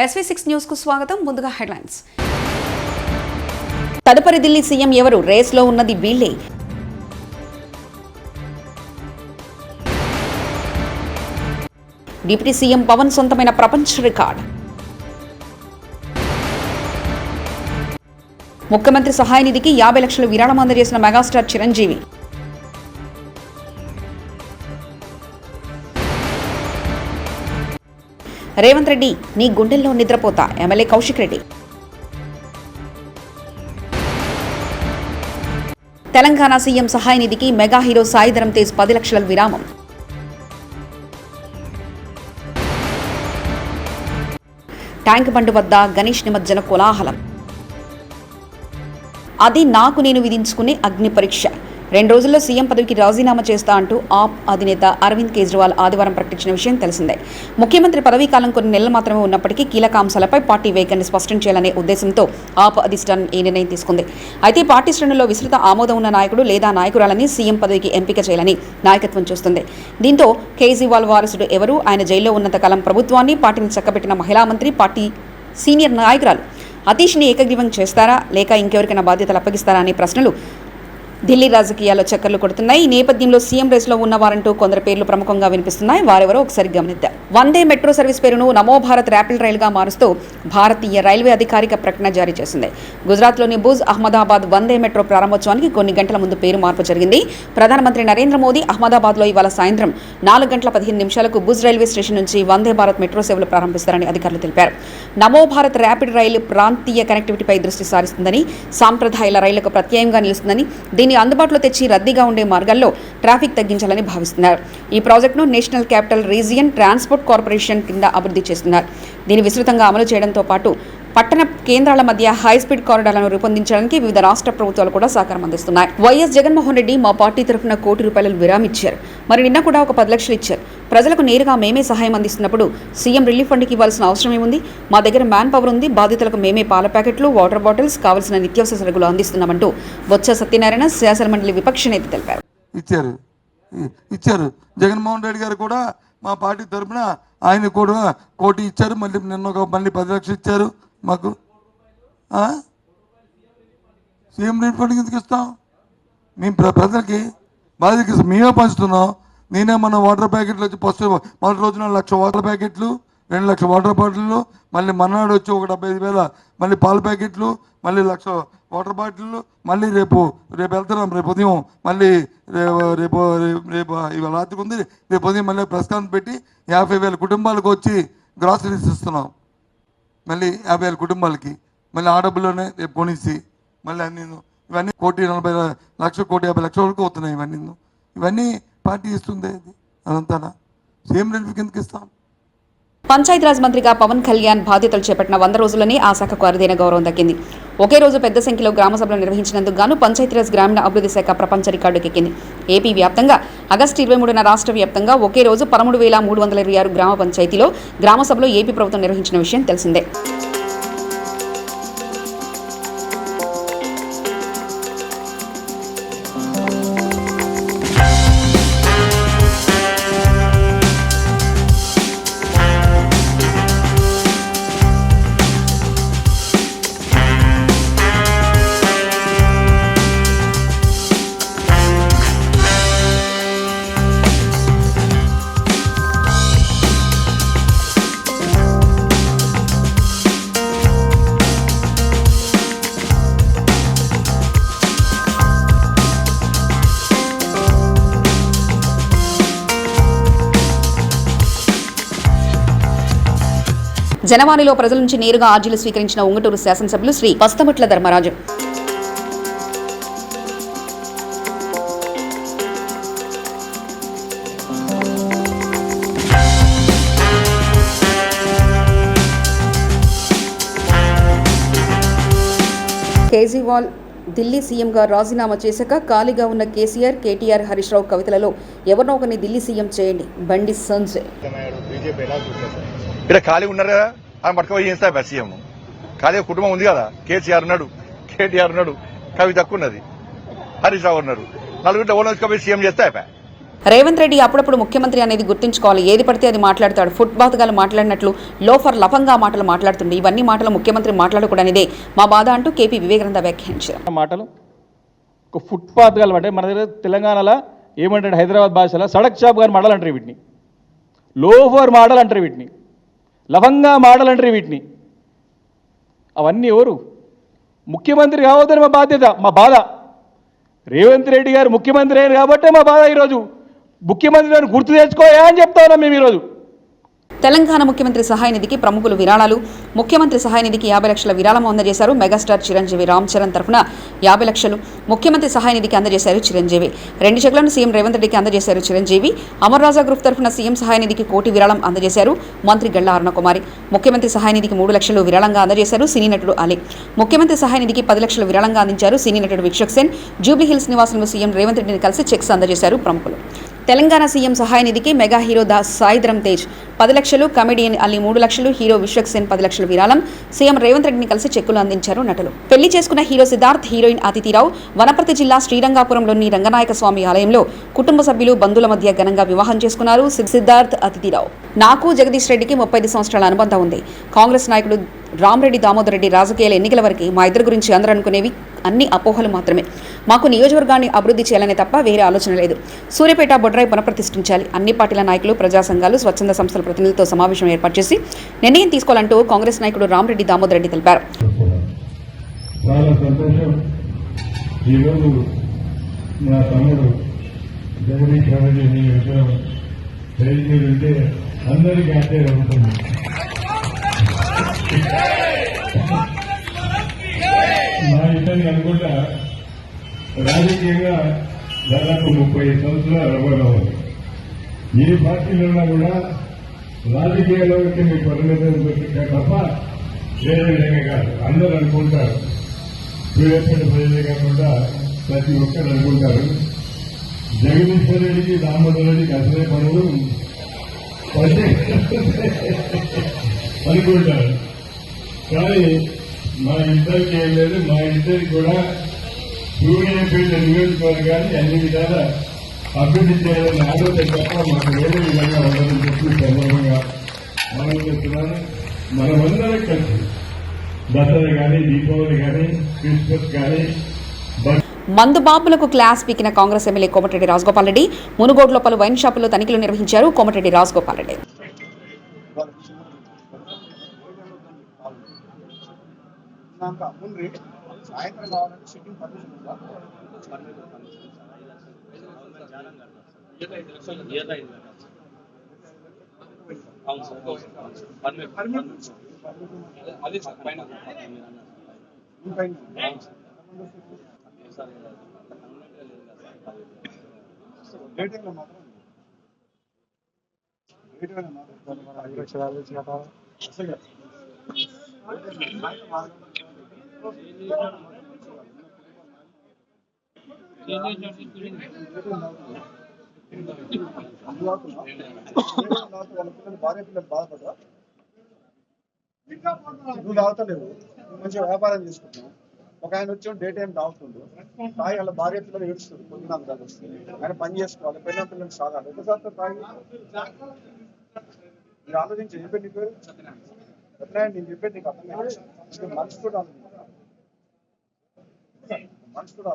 SV6 news కు స్వాగతం. ముందుగా హెడ్లైన్స్. తదుపరి ఢిల్లీ సీఎం ఎవరు? రేస్లో ఉన్నది వీళ్లే. డిప్యూటీ సీఎం పవన్ సొంతమైన ప్రపంచ రికార్డ్. ముఖ్యమంత్రి సహాయ నిధికి 50 లక్షల విరాళం అందజేసిన మెగాస్టార్ చిరంజీవి. రేవంత్ రెడ్డి నీ గుండెల్లో నిద్రపోతా ఎమ్మెల్యే కౌశిక్ రెడ్డి. తెలంగాణ సీఎం సహాయ నిధికి మెగా హీరో సాయి ధరమ్ తేజ్ 10 లక్షల విరామం. ట్యాంక్ బండ్ వద్ద గణేష్ నిమజ్జన కోలాహలం. అది నాకు నేను విధించుకునే అగ్ని పరీక్ష. 2 రోజుల్లో సీఎం పదవికి రాజీనామా చేస్తా అంటూ ఆప్ అధినేత అరవింద్ కేజ్రీవాల్ ఆదివారం ప్రకటించిన విషయం తెలిసిందే. ముఖ్యమంత్రి పదవీ కాలం కొన్ని నెలలు మాత్రమే ఉన్నప్పటికీ కీలక అంశాలపై పార్టీ వైఖరిని స్పష్టం చేయాలనే ఉద్దేశంతో ఆప్ అధిష్టానం ఈ నిర్ణయం తీసుకుంది. అయితే పార్టీ శ్రేణుల్లో విస్తృత ఆమోదం ఉన్న నాయకుడు లేదా నాయకురాలని సీఎం పదవికి ఎంపిక చేయాలని నాయకత్వం చూస్తుంది. దీంతో కేజ్రీవాల్ వారసుడు ఎవరు? ఆయన జైల్లో ఉన్నంతకాలం ప్రభుత్వాన్ని పార్టీని చక్కబెట్టిన మహిళా మంత్రి, పార్టీ సీనియర్ నాయకురాలు అతీష్ని ఏకగ్రీవం చేస్తారా లేక ఇంకెవరికైనా బాధ్యతలు అప్పగిస్తారా అనే ప్రశ్నలు ఢిల్లీ రాజకీయాల్లో చక్కర్లు కొడుతున్నాయి. ఈ నేపథ్యంలో సీఎం రేస్లో ఉన్నవారంటూ కొందరు పేర్లు ప్రముఖంగా వినిపిస్తున్నాయి. వారెవరో ఒకసారి గమనిద్దాం. వందే మెట్రో సర్వీస్ పేరును నమో భారత్ ర్యాపిడ్ రైలుగా మారుస్తూ భారతీయ రైల్వే అధికారిక ప్రకటన జారీ చేసింది. గుజరాత్లోని భుజ్ అహ్మదాబాద్ వందే మెట్రో ప్రారంభోత్సవానికి కొన్ని గంటల ముందు పేరు మార్పు జరిగింది. ప్రధానమంత్రి నరేంద్ర మోదీ అహ్మదాబాద్లో ఇవాళ సాయంత్రం 4:15 భుజ్ రైల్వే స్టేషన్ నుంచి వందే భారత్ మెట్రో సేవలు ప్రారంభిస్తారని అధికారులు తెలిపారు. నమో భారత్ ర్యాపిడ్ రైలు ప్రాంతీయ కనెక్టివిటీపై దృష్టి సారిస్తుందని, సాంప్రదాయాల రైళ్లకు ప్రత్యామ్నాయంగా నిలుస్తుందని, దీన్ని అందుబాటులో తెచ్చి రద్దీగా ఉండే మార్గాల్లో ట్రాఫిక్ తగ్గించాలని భావిస్తున్నారు. ఈ ప్రాజెక్టును national capital region transport corporation కింద అభివృద్ధి చేస్తున్నారు. దీన్ని విస్తృతంగా అమలు చేయడంతో పాటు పట్టణ కేంద్రాల మధ్య హైస్పీడ్ కారిడార్లను రూపొందించడానికి వివిధ రాష్ట్ర ప్రభుత్వాలు కూడా సహకారం అందిస్తున్నాయి. వైఎస్ జగన్మోహన్ రెడ్డి మా పార్టీ తరఫున ₹1 కోటి విరామిచ్చారు. మరి నిన్న కూడా ఒక 10 లక్షలు ఇచ్చారు. ప్రజలకు నేరుగా మేమే సహాయం అందిస్తున్నప్పుడు సీఎం రిలీఫ్ ఫండ్కి ఇవ్వాల్సిన అవసరం ఏముంది? మా దగ్గర మ్యాన్ పవర్ ఉంది. బాధితులకు మేమే పాల ప్యాకెట్లు, వాటర్ బాటిల్స్, కావాల్సిన నిత్యావసర సరుకులు అందిస్తున్నామంటూ బొత్స సత్యనారాయణ శాసనమండలి విపక్ష నేత తెలిపారు. ఇచ్చారు జగన్మోహన్ రెడ్డి గారు కూడా మా పార్టీ తరఫున ఆయన కూడా ₹1 కోటి ఇచ్చారు. నిన్న మళ్ళీ 10 లక్షలు ఇచ్చారు మాకు. సీఎం రిలీఫ్ ఫండ్కి ఎందుకు ఇస్తాం? మేము ప్రజలకి బాధ్యతకి మేమే పంచుతున్నాం. నేనే మన వాటర్ ప్యాకెట్లు వచ్చి ఫస్ట్ మొదటి రోజున 1 లక్ష వాటర్ ప్యాకెట్లు, 2 లక్షల వాటర్ బాటిళ్ళు, మళ్ళీ మన్నాడు వచ్చి ఒక 75,000 మళ్ళీ పాల ప్యాకెట్లు, మళ్ళీ 1 లక్ష వాటర్ బాటిళ్ళు, మళ్ళీ రేపు వెళ్తున్నాం. రేపు ఉదయం మళ్ళీ రేపు ఇవాళ రాత్రికి ఉంది. రేపు ఉదయం మళ్ళీ ప్రెస్ కాన్ఫరెన్స్ పెట్టి 50,000 కుటుంబాలకు వచ్చి గ్రాసరీస్ ఇస్తున్నాం. మళ్ళీ 50,000 కుటుంబాలకి మళ్ళీ ఆ డబ్బుల్లోనే రేపు కొనిసి మళ్ళీ అన్ని ఇవన్నీ ₹1,40,00,000 ₹1,50,00,000 వరకు అవుతున్నాయి. ఇవన్నీ పార్టీ ఇస్తుంది. అదంతా సీఎం రిలీఫ్ కిందకి ఇస్తాం. పంచాయతీరాజ్ మంత్రిగా పవన్ కళ్యాణ్ బాధ్యతలు చేపట్టిన 100 రోజుల్లోనే ఆ శాఖకు అరుదైన గౌరవం దక్కింది. ఒకే రోజు పెద్ద సంఖ్యలో గ్రామ సభలు నిర్వహించినందుకు గాను పంచాయతీరాజ్ గ్రామీణ అభివృద్ధి శాఖ ప్రపంచ రికార్డుకెక్కింది. ఏపీ వ్యాప్తంగా ఆగస్టు 23న రాష్ట్ర వ్యాప్తంగా ఒకే రోజు 13,326 గ్రామ పంచాయతీలో గ్రామ సభలు ఏపీ ప్రభుత్వం నిర్వహించిన విషయం తెలిసిందే. జనవాణిలో ప్రజల నుంచి నేరుగా ఆర్జీలు స్వీకరించిన ఉంగటూరు శాసనసభ్యులు శ్రీ పస్తమట్ల ధర్మరాజు. కేజ్రీవాల్ ఢిల్లీ సీఎంగా రాజీనామా చేశాక ఖాళీగా ఉన్న కేసీఆర్, కేటీఆర్, హరీష్ రావు కవితలలో ఎవరినో ఒకరిని ఢిల్లీ సీఎం చేయండి. బండి సంజయ్ ఇక్కడ ఖాళీ ఉన్నారు కదా, అని పట్టుకుపోయి చేస్తా సీఎం. ఖాళీ కుటుంబం ఉంది కదా, కేసీఆర్ ఉన్నాడు, కేటీఆర్ ఉన్నాడు, కవిత ఉన్నది, హరీష్ రావు ఉన్నారు. 4 ఓన్ వచ్చుకోపోయి సీఎం చేస్తే అయిపోయా. రేవంత్ రెడ్డి అప్పుడప్పుడు ముఖ్యమంత్రి అనేది గుర్తుంచుకోవాలి. ఏది పడితే అది మాట్లాడతాడు. ఫుట్బాత్ గాలు మాట్లాడినట్లు లోఫర్ లఫంగా మాటలు మాట్లాడుతుంది. ఇవన్నీ మాటలు ముఖ్యమంత్రి మాట్లాడకూడనిదే మా బాధ అంటూ కేపీ వివేకానంద వ్యాఖ్యానించారు. మాటలు ఒక ఫుట్పాత్ గాలు అంటే మన దగ్గర తెలంగాణలో ఏమంటాడు, హైదరాబాద్ భాషలో సడక్ షాప్ గారు మాటలు అంటారు వీటిని, లోఫర్ మాటలు అంటారు వీటిని, లవంగా మాటలు అంటారు వీటిని. అవన్నీ ఎవరు? ముఖ్యమంత్రి కావద్దని మా బాధ్యత, మా బాధ. రేవంత్ రెడ్డి గారు ముఖ్యమంత్రి అయ్యారు కాబట్టే మా బాధ. ఈరోజు ముఖ్యమంత్రి గారిని గుర్తు తెచ్చుకోయా అని చెప్తా ఉన్నాం మేము ఈరోజు. తెలంగాణ ముఖ్యమంత్రి సహాయ నిధికి ప్రముఖులు విరాళాలు. ముఖ్యమంత్రి సహాయ నిధికి 50 లక్షల విరాళం అందజేశారు. మెగాస్టార్ చిరంజీవి. రామ్ చరణ్ తరఫున 50 లక్షలు ముఖ్యమంత్రి సహాయ నిధికి అందజేశారు చిరంజీవి. 2 చెక్లను సీఎం రేవంత్ రెడ్డికి అందజేశారు చిరంజీవి. అమర్ రాజా గ్రూప్ తరఫున సీఎం సహాయ నిధికి 1 కోటి విరాళం అందజేశారు మంత్రి గళ్ల అరుణకుమారి. ముఖ్యమంత్రి సహాయ నిధికి 3 లక్షలు విరాళంగా అందజేశారు సినీ నటుడు అలీ. ముఖ్యమంత్రి సహాయ నిధికి 10 లక్షల విరాళంగా అందించారు సినీ నటుడు విక్షక్ సేన్. జూబ్లీహిల్స్ నివాసంలో సీఎం రేవంత్ రెడ్డిని కలిసి చెక్స్ అందజేశారు ప్రముఖులు. తెలంగాణ సీఎం సహాయ నిధికి మెగా హీరో సాయిధరం తేజ్ 10 లక్షలు, కమెడియన్ అలీ 3 లక్షలు, హీరో విశ్వక్ సేన్ 10 లక్షల విరాళం. సీఎం రేవంత్ రెడ్డిని కలిసి చెక్కులు అందించారు నటులు. పెళ్లి చేసుకున్న హీరో సిద్ధార్థ్, హీరోయిన్ అతిథిరావు వనపర్తి జిల్లా శ్రీరంగాపురంలోని రంగనాయక స్వామి ఆలయంలో కుటుంబ సభ్యులు బంధువుల మధ్య ఘనంగా వివాహం చేసుకున్నారు సిద్ధార్థ్, అతిథిరావు. నాకు జగదీష్ రెడ్డికి 35 సంవత్సరాల అనుబంధం ఉంది. కాంగ్రెస్ నాయకుడు రామరెడ్డి దామోదర్ రెడ్డి రాజకీయాల ఎన్నికల వరకు మా ఇద్దరు గురించి అందరూ అనుకునేవి అన్ని అపోహలు మాత్రమే. మాకు నియోజకవర్గాన్ని అభివృద్ధి చేయాలనే తప్ప వేరే ఆలోచన లేదు. సూర్యాపేట బొడ్రాయి పునఃప్రతిష్ఠించాలి. అన్ని పార్టీల నాయకులు, ప్రజా సంఘాలు, స్వచ్ఛంద సంస్థల ప్రతినిధులతో సమావేశం ఏర్పాటు చేసి నిర్ణయం తీసుకోవాలంటూ కాంగ్రెస్ నాయకుడు రామరెడ్డి దామోదర్ రెడ్డి తెలిపారు. చాలా సంతోషం. ఈరోజు నా తమ్ముడు జగదీష్ రెడ్డి ఈ విషయం తెలియజేస్తుంటే అందరికీ ఆశ్చర్యం అవుతుంది. మా ఇద్దరిని అనుకుంటా రాజకీయంగా దాదాపు 30 సంవత్సరాలు అనుభవం. ఏ పార్టీలో ఉన్నా కూడా రాజకీయాల్లోకి మీ పరిమితం దొరికితే తప్ప వేరే విధంగా కాదు. అందరూ అనుకుంటారు, సూర్యాపేట ప్రజలే కాకుండా ప్రతి ఒక్కరు అనుకుంటారు జగదీశ్వర్ రెడ్డికి దామోదర్ రెడ్డికి అసలే పనులు అనుకుంటారు. కానీ మా ఇద్దరికి ఏం లేదు. మా ఇద్దరికి కూడా సూర్యాపేట నియోజకవర్గాన్ని అన్ని విధాల అభివృద్ధి చేయాలని ఆలోచన తప్ప మాకు వేరే విధంగా ఉండదని చెప్పి సందర్భంగా మనం చెప్తున్నాను. మనమందరం కలిసి దసరా కానీ, దీపావళి కానీ, క్రిస్మస్ కానీ మందు బాబులకు క్లాస్ పీకిన కాంగ్రెస్ ఎమ్మెల్యే కోమటిరెడ్డి రాజగోపాల్ రెడ్డి. మునుగోడులో పలు వైన్ షాపుల్లో తనిఖీలు నిర్వహించారు కోమటిరెడ్డి రాజగోపాల్ రెడ్డి. భార్య పిల్లలు బాధపడరా? నువ్వు తాగుతలేవు, మంచిగా వ్యాపారం చేసుకుంటున్నావు. ఒక ఆయన వచ్చి డే టైం తాగుతుండు, తాగి వాళ్ళ భార్య పిల్లలు ఏడుస్తుంది. పొద్దున ఆయన పని చేసుకోవాలి, పెళ్ళ పిల్లలు సాగాలి. ఎంతసార్లు తాగి మీరు ఆలోచించి చెప్పండి. నీ పేరు సత్యనారాయణ. నేను చెప్పేది నీకు అర్థం మనసు కూడా మనసు కూడా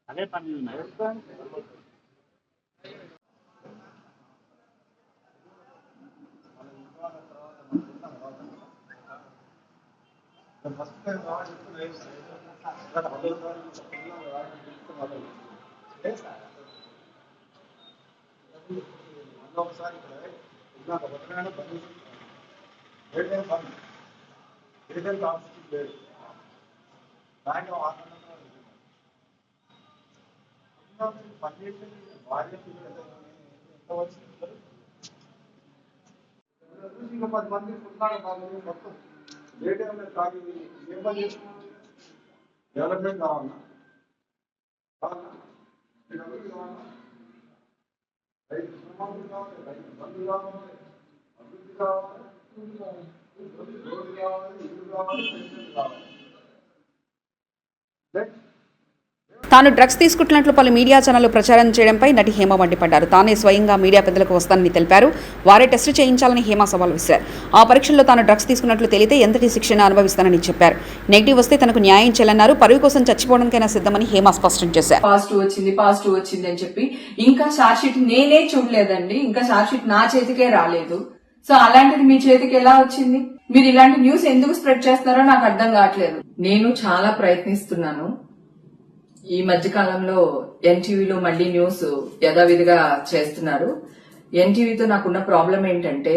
అదే పని ఒకసారి బ్యాంక్ పనిచేసి భార్య పిల్లలు ఎంత వచ్చింది ఇంకా 10 మంది పుట్టినాక తాగి మొత్తం ఏ టైంలో తాగి ఏం పని చేసుకున్నాం డెవలప్మెంట్ కావాలన్నా రైతు రుణమాఫీ కావాలి, రైతు బంధు కావాలి, అభివృద్ధి కావాలి, రోడ్డు కావాలి, ఇల్లు కావాలి, పెన్షన్ కావాలి. తాను డ్రగ్స్ తీసుకుంటున్నట్లు పలు మీడియా ఛానళ్లు ప్రచారం చేయడంపై నటి హేమ మండిపడ్డారు. తానే స్వయంగా మీడియా పెద్దలకు వస్తానని తెలిపారు. వారే టెస్టు చేయించాలని హేమ సవాల్ విసిరారు. ఆ పరీక్షల్లో తాను డ్రగ్స్ తీసుకున్నట్లు తేలితే ఎంతటి శిక్షణ అనుభవిస్తానని చెప్పారు. నెగిటివ్ వస్తే తనకు న్యాయం చేయాలన్నారు. పరువు కోసం చచ్చిపోవడానికైనా సిద్ధమని హేమ స్పష్టం చేశారు. పాజిటివ్ వచ్చింది అని చెప్పి ఇంకా ఛార్జ్ షీట్ నేనే చూడలేదండి. ఇంకా ఛార్జ్ షీట్ నా చేతికే రాలేదు. సో అలాంటిది మీ చేతికి ఎలా వచ్చింది? మీరు ఇలాంటి న్యూస్ ఎందుకు స్ప్రెడ్ చేస్తున్నారో నాకు అర్థం కావట్లేదు. నేను చాలా ప్రయత్నిస్తున్నాను. ఈ మధ్య కాలంలో ఎన్టీవీలో మళ్ళీ న్యూస్ యథావిధిగా చేస్తున్నారు. ఎన్టీవీతో నాకున్న ప్రాబ్లం ఏంటంటే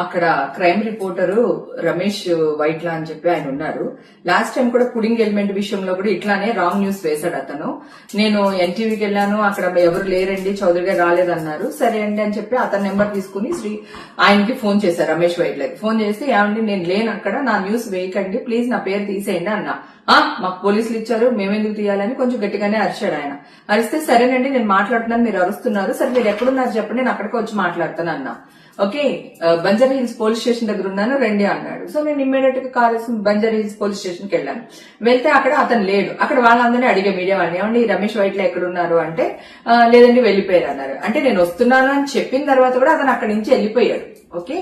అక్కడ క్రైమ్ రిపోర్టరు రమేష్ వైట్లా అని చెప్పి ఆయన ఉన్నారు. లాస్ట్ టైం కూడా పుడింగ్ ఎలిమెంట్ విషయంలో కూడా ఇట్లానే రాంగ్ న్యూస్ వేశాడు అతను. నేను ఎన్టీవీకి వెళ్ళాను, అక్కడ ఎవరు లేరండి, చౌదరి గారు రాలేదన్నారు. సరే అండి అని చెప్పి అతని నెంబర్ తీసుకుని ఆయనకి ఫోన్ చేశారు, రమేష్ వైట్లకి ఫోన్ చేసి, ఏమండి నేను లేను అక్కడ, నా న్యూస్ వేయకండి ప్లీజ్, నా పేరు తీసేయండి అన్నా. మాకు పోలీసులు ఇచ్చారు, మేమెందుకు తీయాలని కొంచెం గట్టిగానే అరిచాడు ఆయన. అరిస్తే సరేనండి నేను మాట్లాడుతున్నాను, మీరు అరుస్తున్నారు, సరే మీరు ఎక్కడున్నారు చెప్పండి, నేను అక్కడికి వచ్చి మాట్లాడతాను అన్నా. Okay, Banjara hills police station దగ్గర ఉన్నాను రండి అన్నాడు. సో నేను ఇమ్మీడియట్ గా కాల్ చేసి బంజారా హిల్స్ పోలీస్ స్టేషన్ కి వెళ్ళాను. వెళ్తే అక్కడ అతను లేడు. అక్కడ వాళ్ళందరినీ అడిగే మీడియా వాళ్ళని, ఏమండి రమేష్ వైట్ల ఎక్కడున్నారు అంటే లేదండి వెళ్ళిపోయారు అన్నారు. అంటే నేను వస్తున్నాను అని చెప్పిన తర్వాత కూడా అతను అక్కడి నుంచి వెళ్ళిపోయాడు. ఓకే,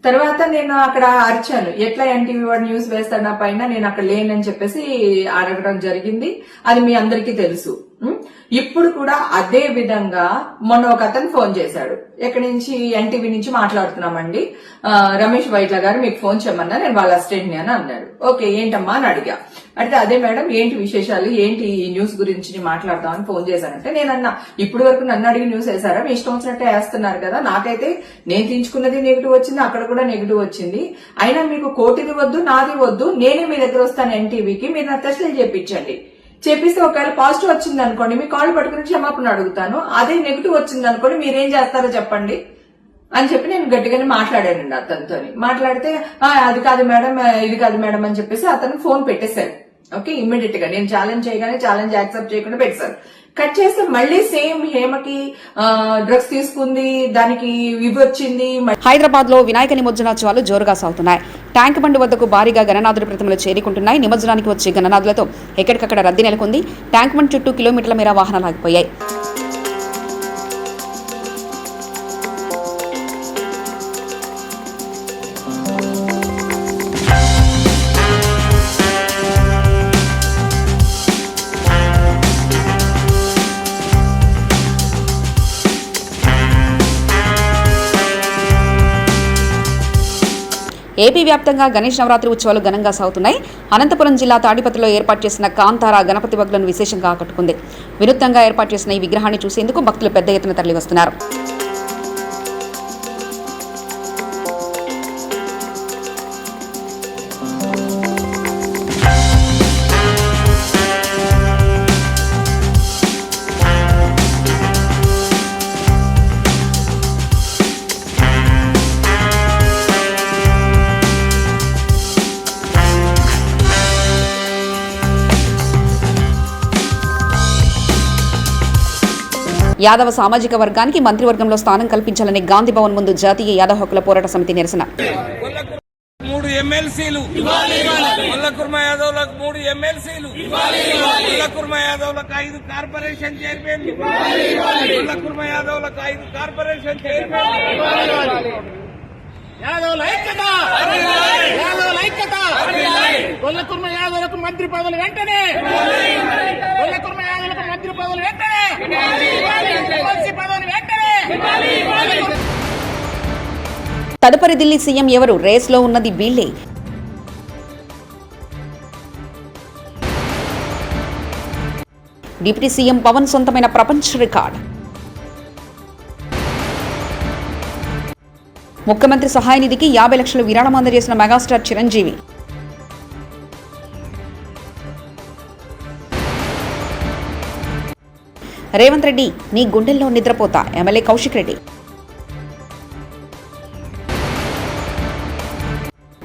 తర్వాత నేను అక్కడ అరిచాను, ఎట్లా ఎన్టీవీ వాడు న్యూస్ వేస్తాడు నా పైన, నేను అక్కడ లేనని చెప్పేసి అడగడం జరిగింది. అది మీ అందరికీ తెలుసు. ఇప్పుడు కూడా అదే విధంగా మొన్న ఒక అతను ఫోన్ చేశాడు, ఎక్కడి నుంచి, ఎన్టీవీ నుంచి మాట్లాడుతున్నామండి, రమేష్ వైట్ల గారు మీకు ఫోన్ చేయమన్నా, నేను వాళ్ళ అసిస్టెంట్ ని అని అన్నాడు. ఓకే ఏంటమ్మా అని అడిగా. అంటే అదే మేడం ఏంటి విశేషాలు, ఏంటి ఈ న్యూస్ గురించి మాట్లాడదామని ఫోన్ చేశానంటే నేను అన్నా, ఇప్పుడు వరకు నన్ను అడిగి న్యూస్ వేసారా, మీ ఇష్టం వచ్చినట్టే వేస్తున్నారు కదా, నాకైతే నేను తీయించుకున్నది నెగిటివ్ వచ్చింది, అక్కడ కూడా నెగిటివ్ వచ్చింది, అయినా మీకు కోటిది వద్దు నాది వద్దు, నేనే మీ దగ్గర వస్తాను ఎన్టీవీకి, మీరు నా టెస్టులు చేయించండి, చేపిస్తే ఒకవేళ పాజిటివ్ వచ్చింది అనుకోండి మీ కాళ్ళు పట్టుకుని క్షమాపణ అడుగుతాను, అదే నెగిటివ్ వచ్చింది అనుకోండి మీరేం చేస్తారో చెప్పండి అని చెప్పి నేను గట్టిగానే మాట్లాడానండి అతనితో. మాట్లాడితే అది కాదు మేడం ఇది కాదు మేడం అని చెప్పేసి అతను ఫోన్ పెట్టేశారు. ఓకే, ఇమ్మీడియట్ గా నేను ఛాలెంజ్ చేయగానే ఛాలెంజ్ యాక్సెప్ట్ చేయకుండా పెట్టేశారు. కట్ చేస్తే మళ్ళీ సేమ్ హేమకి డ్రగ్స్ తీసుకుంది, దానికి ఇవి వచ్చింది. హైదరాబాద్ లో వినాయక నిమజ్జనోత్సవాలు జోరుగా సాగుతున్నాయి. ట్యాంక్ బండ్ వద్దకు భారీగా గణనాథుడి ప్రతిమలు చేరుకుంటున్నాయి. నిమజ్జనానికి వచ్చే గణనాథులతో ఎక్కడికక్కడ రద్దీ నెలకొంది. ట్యాంక్ బండ్ చుట్టూ కిలోమీటర్ల మేర వాహనాలు ఆగిపోయాయి. ఏపీ వ్యాప్తంగా గణేష్ నవరాత్రి ఉత్సవాలు ఘనంగా సాగుతున్నాయి. అనంతపురం జిల్లా తాడిపత్రిలో ఏర్పాటు చేసిన కాంతార గణపతి భక్తులను విశేషంగా ఆకట్టుకుంది. వినూత్నంగా ఏర్పాటు చేసిన ఈ విగ్రహాన్ని చూసేందుకు భక్తులు పెద్ద ఎత్తున తరలివస్తున్నారు. యాదవ సామాజిక వర్గానికి మంత్రివర్గంలో స్థానం కల్పించాలని గాంధీ భవన్ ముందు జాతీయ యాదవ హక్కుల పోరాట సమితి నిరసన. 3 ఎమ్మెల్సీలు ముల్లకుర్మ యాదవ్లకు 3 ఎమ్మెల్సీలు, ముల్లకుర్మ యాదవ్లకు 5 కార్పొరేషన్ చైర్మన్లు, ముల్లకుర్మ యాదవ్లకు 5 కార్పొరేషన్ చైర్మన్లు. యాదవ్ల ఐక్యత, యాదవ్ల ఐక్యత, ముల్లకుర్మ యాదవ్లకు మంత్రి పదవులు వెంటనే, ముల్లకుర్మ యాదవ్లకు మంత్రి పదవులు వెంటనే, పదవులు వెంటనే. తదుపరి ఢిల్లీ సీఎం ఎవరు? రేస్లో ఉన్నది వీళ్లే. డిప్యూటీ సీఎం పవన్ సొంతమైన ప్రపంచ రికార్డ్. ముఖ్యమంత్రి సహాయ నిధికి 50 లక్షలు విరాళం అందజేసిన మెగాస్టార్ చిరంజీవి. రేవంత్ రెడ్డి నీ గుండెల్లో నిద్రపోతా ఎమ్మెల్యే కౌశిక్ రెడ్డి.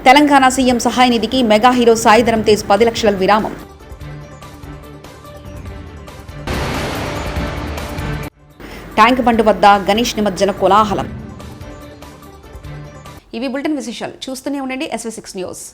తెలంగాణ సీఎం సహాయ నిధికి మెగా హీరో సాయి ధరమ్ తేజ్ 10 లక్షల విరామం. ట్యాంక్ బండ్ వద్ద గణేష్ నిమజ్జన కోలాహలం. ఇవి బులెటిన్ విశేషాలు. చూస్తూనే ఉండండి SV6 న్యూస్.